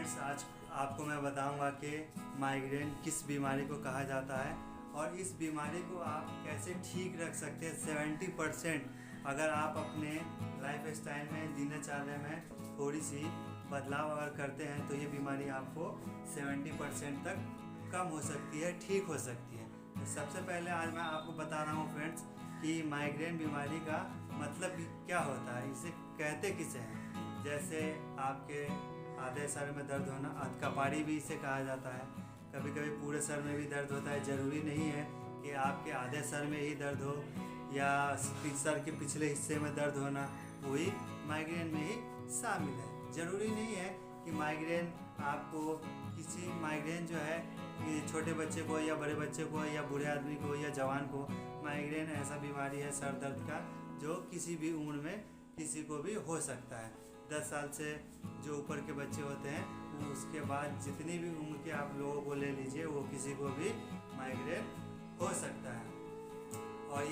Friends, आज आपको मैं बताऊंगा कि माइग्रेन किस बीमारी को कहा जाता है और इस बीमारी को आप कैसे ठीक रख सकते हैं। 70% अगर आप अपने लाइफ स्टाइल में, दिनचर्या में थोड़ी सी बदलाव अगर करते हैं तो ये बीमारी आपको 70% तक कम हो सकती है, ठीक हो सकती है। तो सबसे पहले आज मैं आपको बता रहा हूँ फ्रेंड्स कि माइग्रेन बीमारी का मतलब क्या होता है, इसे कहते किसे हैं। जैसे आपके आधे सर में दर्द होना, अधकपाड़ी भी इसे कहा जाता है। कभी कभी पूरे सर में भी दर्द होता है। ज़रूरी नहीं है कि आपके आधे सर में ही दर्द हो या सर के पिछले हिस्से में दर्द होना वही माइग्रेन में ही शामिल है। ज़रूरी नहीं है कि माइग्रेन आपको माइग्रेन जो है कि छोटे बच्चे को या बड़े बच्चे को या बूढ़े आदमी को या जवान को, माइग्रेन ऐसा बीमारी है सर दर्द का जो किसी भी उम्र में किसी को भी हो सकता है। 10 साल से जो ऊपर के बच्चे होते हैं उसके बाद जितनी भी उम्र के आप लोगों को ले लीजिए, वो किसी को भी माइग्रेन हो सकता है। और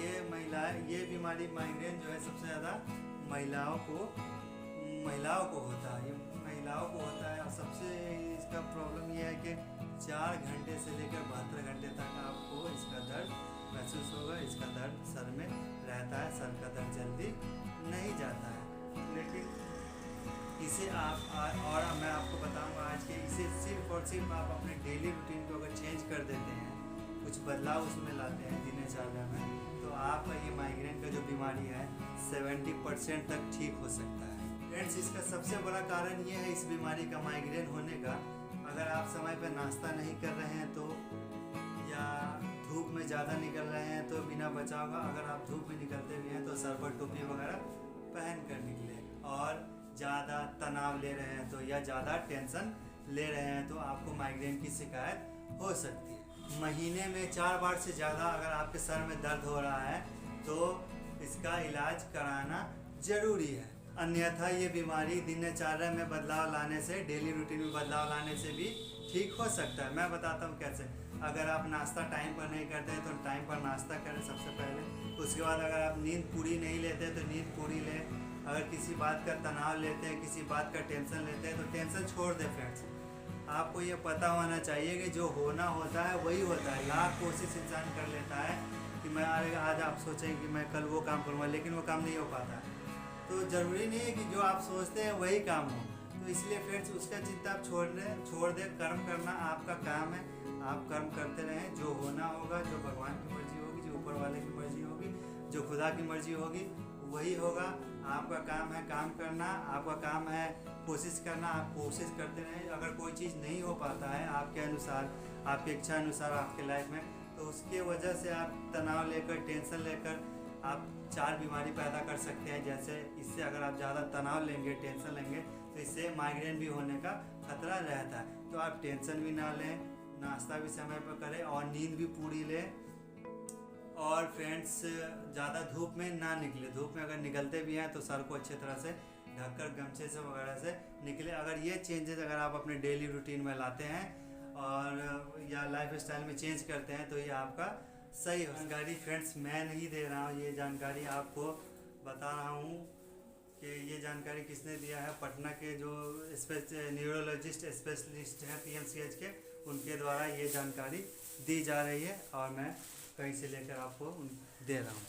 ये बीमारी माइग्रेन जो है सबसे ज़्यादा महिलाओं को होता है। ये महिलाओं को होता है और सबसे इसका प्रॉब्लम ये है कि 4 घंटे से लेकर 72 घंटे तक आपको इसका दर्द महसूस होगा। इसका दर्द सर में रहता है, सर का दर्द जल्दी नहीं जाता है। लेकिन इसे और मैं आपको बताऊंगा आज के इसे सिर्फ और सिर्फ आप अपने डेली रूटीन को अगर चेंज कर देते हैं, कुछ बदलाव उसमें लाते हैं दिनचर्या में, तो आपका ये माइग्रेन का जो बीमारी है 70% तक ठीक हो सकता है। फ्रेंड्स, इसका सबसे बड़ा कारण ये है इस बीमारी का, माइग्रेन होने का, अगर आप समय पर नाश्ता नहीं कर रहे हैं तो, या धूप में ज़्यादा निकल रहे हैं तो बिना बचाव का, अगर आप धूप में निकलते भी हैं तो सर पर टोपी वगैरह पहन कर निकले, और ज़्यादा तनाव ले रहे हैं तो, या ज़्यादा टेंशन ले रहे हैं तो आपको माइग्रेन की शिकायत हो सकती है। महीने में 4 बार से ज़्यादा अगर आपके सर में दर्द हो रहा है तो इसका इलाज कराना ज़रूरी है। अन्यथा ये बीमारी दिनचर्या में बदलाव लाने से, डेली रूटीन में बदलाव लाने से भी ठीक हो सकता है। मैं बताता हूँ कैसे। अगर आप नाश्ता टाइम पर नहीं करते हैं तो टाइम पर नाश्ता करें सबसे पहले। उसके बाद अगर आप नींद पूरी नहीं लेते तो नींद पूरी लें। अगर किसी बात का तनाव लेते हैं, किसी बात का टेंशन लेते हैं तो टेंशन छोड़ दें। फ्रेंड्स, आपको ये पता होना चाहिए कि जो होना होता है वही होता है। लाख कोशिश इंसान कर लेता है कि मैं आज आप सोचें कि मैं कल वो काम करूँगा, लेकिन वो काम नहीं हो पाता। तो ज़रूरी नहीं है कि जो आप सोचते हैं वही काम हो। तो इसलिए फ्रेंड्स, उसका चिंता आप छोड़ दें। कर्म करना आपका काम है, आप कर्म करते रहें। जो होना होगा, जो भगवान की मर्जी होगी, जो ऊपर वाले की मर्जी होगी, जो खुदा की मर्जी होगी वही होगा। आपका काम है काम करना, आपका काम है कोशिश करना। आप कोशिश करते रहें। अगर कोई चीज़ नहीं हो पाता है आपके अनुसार, आपकी इच्छा अनुसार आपके लाइफ में, तो उसके वजह से आप तनाव लेकर, टेंशन लेकर आप 4 बीमारी पैदा कर सकते हैं। जैसे इससे अगर आप ज़्यादा तनाव लेंगे, टेंशन लेंगे तो इससे माइग्रेन भी होने का खतरा रहता है। तो आप टेंशन भी ना लें, नाश्ता भी समय पर करें और नींद भी पूरी लें। और फ्रेंड्स, ज़्यादा धूप में ना निकले। धूप में अगर निकलते भी हैं तो सर को अच्छी तरह से ढककर गमछे से वगैरह से निकले। अगर ये चेंजेस अगर आप अपने डेली रूटीन में लाते हैं और या लाइफ स्टाइल में चेंज करते हैं तो ये आपका सही जानकारी। फ्रेंड्स, मैं नहीं दे रहा हूँ ये जानकारी, आपको बता रहा हूँ कि ये जानकारी किसने दिया है। पटना के जो न्यूरोलॉजिस्ट स्पेशलिस्ट हैं PMCH के, उनके द्वारा ये जानकारी दी जा रही है और मैं कहीं से लेकर आपको दे रहा हूँ।